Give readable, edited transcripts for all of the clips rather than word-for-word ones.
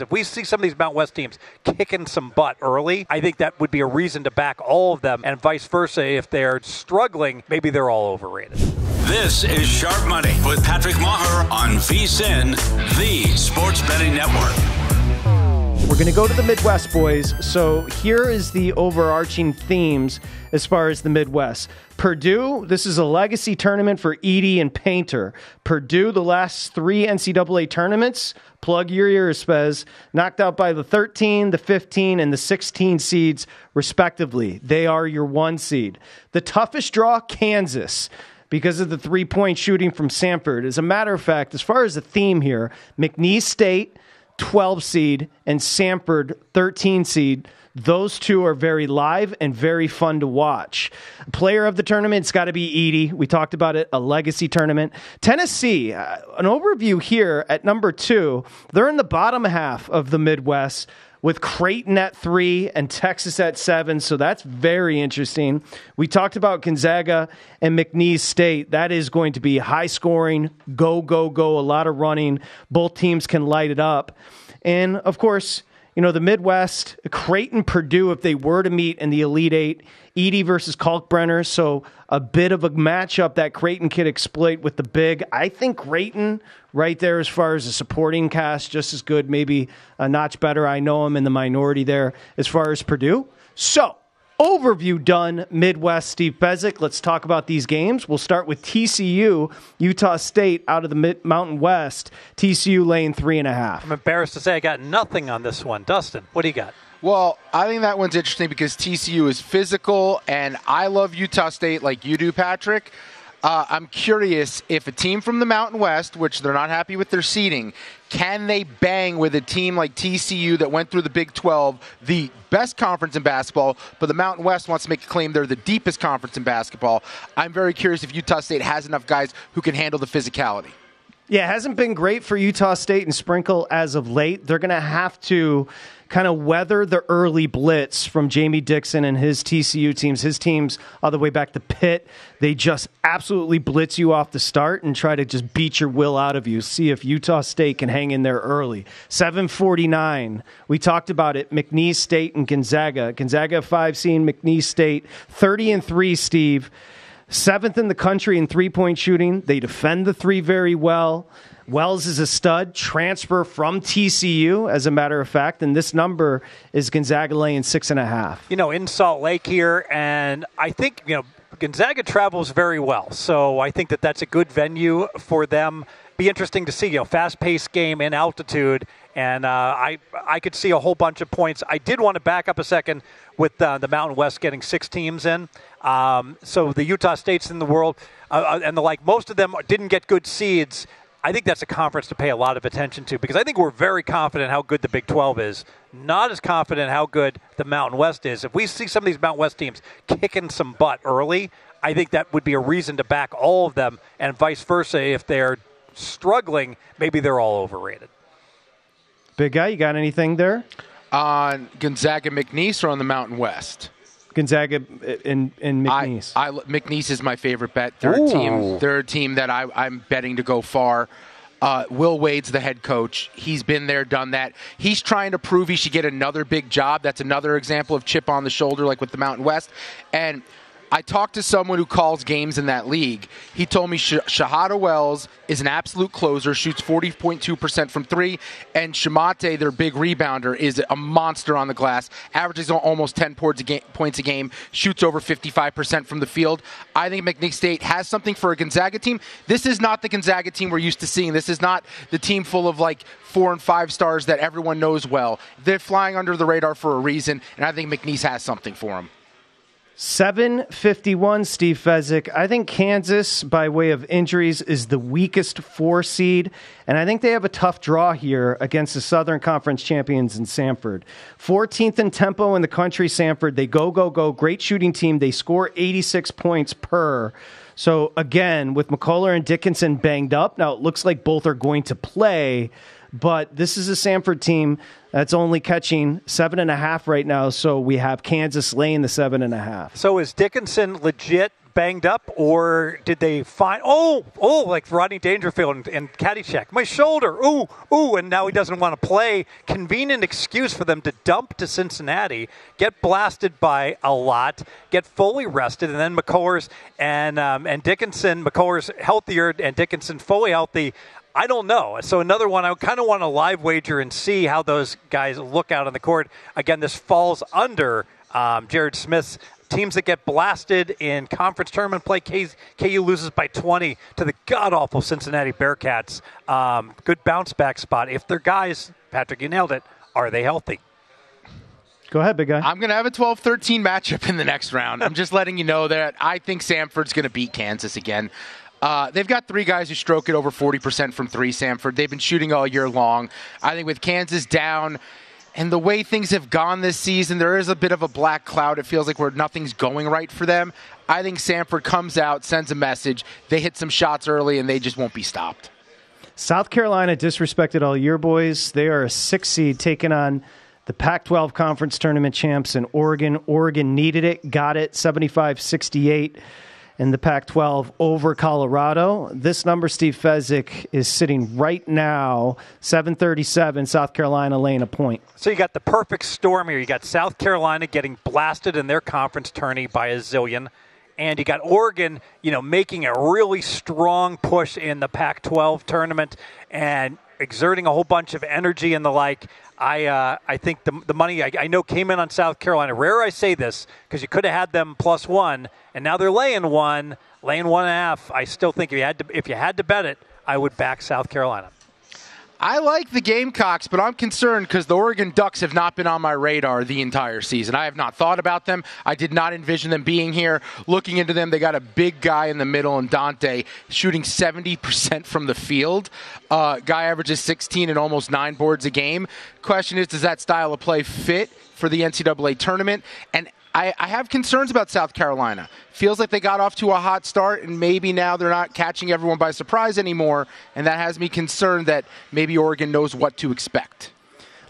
If we see some of these Mountain West teams kicking some butt early, I think that would be a reason to back all of them, and vice versa. If they're struggling, maybe they're all overrated. This is Sharp Money with Patrick Meagher on VSiN, the Sports Betting Network. We're going to go to the Midwest, boys. So here is the overarching themes as far as the Midwest. Purdue, this is a legacy tournament for Edey and Painter. Purdue, the last 3 NCAA tournaments, plug your ears, Fez, knocked out by the 13, the 15, and the 16 seeds, respectively. They are your 1 seed. The toughest draw, Kansas, because of the 3-point shooting from Samford. As a matter of fact, as far as the theme here, McNeese State, 12 seed, and Samford, 13 seed. Those two are very live and very fun to watch. Player of the tournament, it's got to be Edey. We talked about it, a legacy tournament. Tennessee, an overview here at number 2. They're in the bottom half of the Midwest with Creighton at 3 and Texas at 7, so that's very interesting. We talked about Gonzaga and McNeese State. That is going to be high scoring, go, a lot of running. Both teams can light it up. And, of course, you know, the Midwest, Creighton, Purdue, if they were to meet in the Elite Eight, Edey versus Kalkbrenner, so a bit of a matchup that Creighton could exploit with the big. I think Creighton right there as far as a supporting cast, just as good, maybe a notch better. I know I'm in the minority there as far as Purdue. So, overview done, Midwest, Steve Fezzik. Let's talk about these games. We'll start with TCU, Utah State out of the Mountain West. TCU laying 3.5. I'm embarrassed to say I got nothing on this one. Dustin, what do you got? Well, I think that one's interesting because TCU is physical, and I love Utah State like you do, Patrick. I'm curious if a team from the Mountain West, which they're not happy with their seeding, can they bang with a team like TCU that went through the Big 12, the best conference in basketball, but the Mountain West wants to make a claim they're the deepest conference in basketball. I'm very curious if Utah State has enough guys who can handle the physicality. Yeah, it hasn't been great for Utah State and Sprinkle as of late. They're going to have to kind of weather the early blitz from Jamie Dixon and his TCU teams. His teams all the way back to Pitt, they just absolutely blitz you off the start and try to just beat your will out of you. See if Utah State can hang in there early. 7:49. We talked about it. McNeese State and Gonzaga. Gonzaga 5 seed, McNeese State 30-3, Steve. 7th in the country in 3-point shooting. They defend the 3 very well. Wells is a stud, transfer from TCU, as a matter of fact, and this number is Gonzaga laying 6.5. You know, in Salt Lake here, and I think, you know, Gonzaga travels very well, so I think that that's a good venue for them. Be interesting to see, you know, fast-paced game in altitude, and I could see a whole bunch of points. I did want to back up a second with the Mountain West getting 6 teams in. So the Utah States in the world, and most of them didn't get good seeds. I think that's a conference to pay a lot of attention to because I think we're very confident how good the Big 12 is, not as confident how good the Mountain West is. If we see some of these Mountain West teams kicking some butt early, I think that would be a reason to back all of them, and vice versa. If they're struggling, maybe they're all overrated. Big guy, you got anything there? On Gonzaga, McNeese, or on the Mountain West? Gonzaga and McNeese. McNeese is my favorite bet. They're a team that I'm betting to go far. Will Wade's the head coach. He's been there, done that. He's trying to prove he should get another big job. That's another example of chip on the shoulder like with the Mountain West. And I talked to someone who calls games in that league. He told me Shahada Wells is an absolute closer, shoots 40.2% from 3, and Shamate, their big rebounder, is a monster on the glass, averages almost 10 points a game, shoots over 55% from the field. I think McNeese State has something for a Gonzaga team. This is not the Gonzaga team we're used to seeing. This is not the team full of like 4 and 5 stars that everyone knows well. They're flying under the radar for a reason, and I think McNeese has something for them. 7:51, Steve Fezzik. I think Kansas, by way of injuries, is the weakest 4 seed, and I think they have a tough draw here against the Southern Conference champions in Samford. 14th in tempo in the country, Samford. They go. Great shooting team. They score 86 points per. So, again, with McCullough and Dickinson banged up, now it looks like both are going to play, but this is a Samford team that's only catching 7.5 right now, so we have Kansas laying the 7.5. So is Dickinson legit banged up, or did they find, like Rodney Dangerfield and Caddyshack, my shoulder, and now he doesn't want to play. Convenient excuse for them to dump to Cincinnati, get blasted by a lot, get fully rested, and then McCullers and Dickinson, McCullers healthier and Dickinson fully healthy. I don't know. So another one, I kind of want to live wager and see how those guys look out on the court. Again, this falls under Jared Smith's teams that get blasted in conference tournament play. KU loses by 20 to the god-awful Cincinnati Bearcats. Good bounce-back spot. If they're guys, Patrick, you nailed it, are they healthy? Go ahead, big guy. I'm going to have a 12-13 matchup in the next round. I'm just letting you know that I think Samford's going to beat Kansas again. They've got three guys who stroke it over 40% from three, Samford. They've been shooting all year long. I think with Kansas down and the way things have gone this season, there is a bit of a black cloud. It feels like where nothing's going right for them. I think Samford comes out, sends a message. They hit some shots early, and they just won't be stopped. South Carolina disrespected all year, boys. They are a 6 seed taking on the Pac-12 Conference Tournament champs in Oregon. Oregon needed it, got it, 75-68. In the Pac-12 over Colorado. This number, Steve Fezzik, is sitting right now, 737, South Carolina laying a point. So you got the perfect storm here. You got South Carolina getting blasted in their conference tourney by a zillion, and you got Oregon, making a really strong push in the Pac-12 tournament and exerting a whole bunch of energy and the like. I think the money I know came in on South Carolina. Rare I say this because you could have had them +1, and now they're laying 1.5. I still think if you had to bet it, I would back South Carolina. I like the Gamecocks, but I'm concerned because the Oregon Ducks have not been on my radar the entire season. I have not thought about them. I did not envision them being here. Looking into them, they got a big guy in the middle, and Dante shooting 70% from the field. Guy averages 16 and almost 9 boards a game. Question is, does that style of play fit for the NCAA tournament? And I have concerns about South Carolina. Feels like they got off to a hot start, and maybe now they're not catching everyone by surprise anymore, and that has me concerned that maybe Oregon knows what to expect.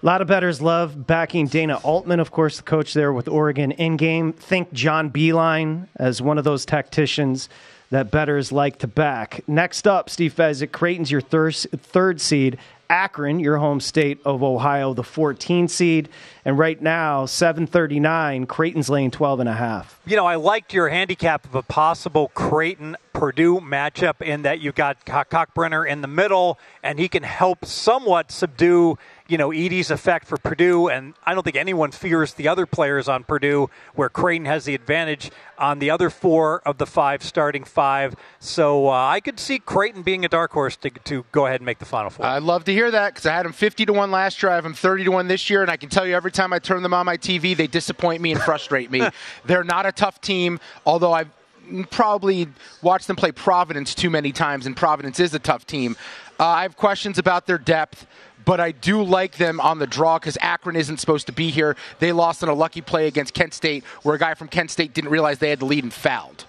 A lot of bettors love backing Dana Altman, of course, the coach there with Oregon in-game. Think John Beilein as one of those tacticians that bettors like to back. Next up, Steve Fezzik, Creighton's your third seed. Akron, your home state of Ohio, the 14 seed. And right now, 739, Creighton's laying 12.5. I liked your handicap of a possible Creighton-Purdue matchup in that you got Cockbrenner in the middle, and he can help somewhat subdue Edey's effect for Purdue, and I don't think anyone fears the other players on Purdue, where Creighton has the advantage on the other 4 of the 5 starting 5. So I could see Creighton being a dark horse to go ahead and make the Final Four. I'd love to hear that because I had them 50-1 last year. I have them 30-1 this year, and I can tell you every time I turn them on my TV, they disappoint me and frustrate me. They're not a tough team, although I've probably watched them play Providence too many times, and Providence is a tough team. I have questions about their depth, but I do like them on the draw because Akron isn't supposed to be here. They lost on a lucky play against Kent State where a guy from Kent State didn't realize they had the lead and fouled.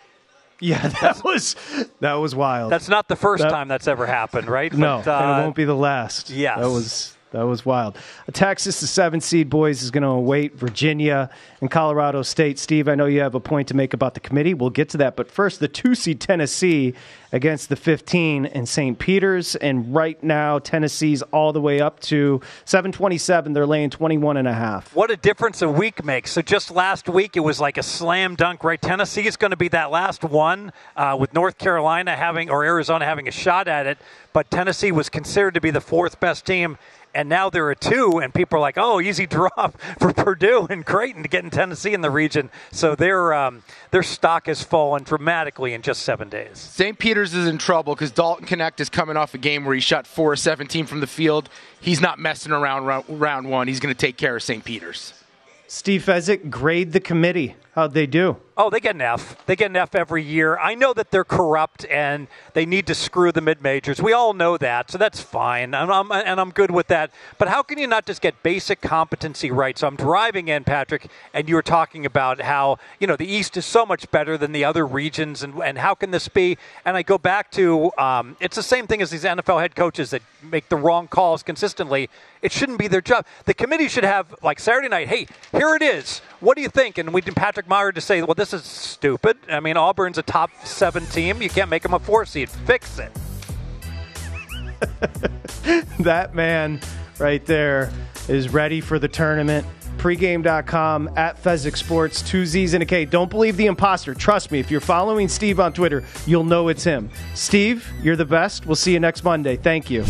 Yeah, that was wild. That's not the first time that's ever happened, right? No, and it won't be the last. Yes. That was wild. Texas, the 7 seed, boys, is going to await Virginia and Colorado State. Steve, I know you have a point to make about the committee. We'll get to that. But first, the 2 seed Tennessee against the 15 in St. Peter's. And right now, Tennessee's all the way up to 727. They're laying 21.5. What a difference a week makes. So just last week, it was like a slam dunk, right? Tennessee is going to be that last one with North Carolina or Arizona having a shot at it. But Tennessee was considered to be the 4th best team. And now they're a 2, and people are like, oh, easy drop for Purdue and Creighton to get in Tennessee in the region. So their stock has fallen dramatically in just 7 days. St. Peter's is in trouble because Dalton Knecht is coming off a game where he shot 4 of 17 from the field. He's not messing around round 1. He's going to take care of St. Peter's. Steve Fezzik, grade the committee. How'd they do? Oh, they get an F. They get an F every year. I know that they're corrupt and they need to screw the mid-majors. We all know that, so that's fine, and I'm good with that. But how can you not just get basic competency right? So I'm driving in, Patrick, and you were talking about how, the East is so much better than the other regions, and how can this be? And I go back to, it's the same thing as these NFL head coaches that make the wrong calls consistently. It shouldn't be their job. The committee should have, like Saturday night, hey, here it is. What do you think? And we need Patrick Meagher to say, well, this is stupid. I mean, Auburn's a top 7 team. You can't make them a 4 seed. Fix it. That man right there is ready for the tournament. Pregame.com, at Fezzik Sports, 2 Z's and a K. Don't believe the imposter. Trust me, if you're following Steve on Twitter, you'll know it's him. Steve, you're the best. We'll see you next Monday. Thank you.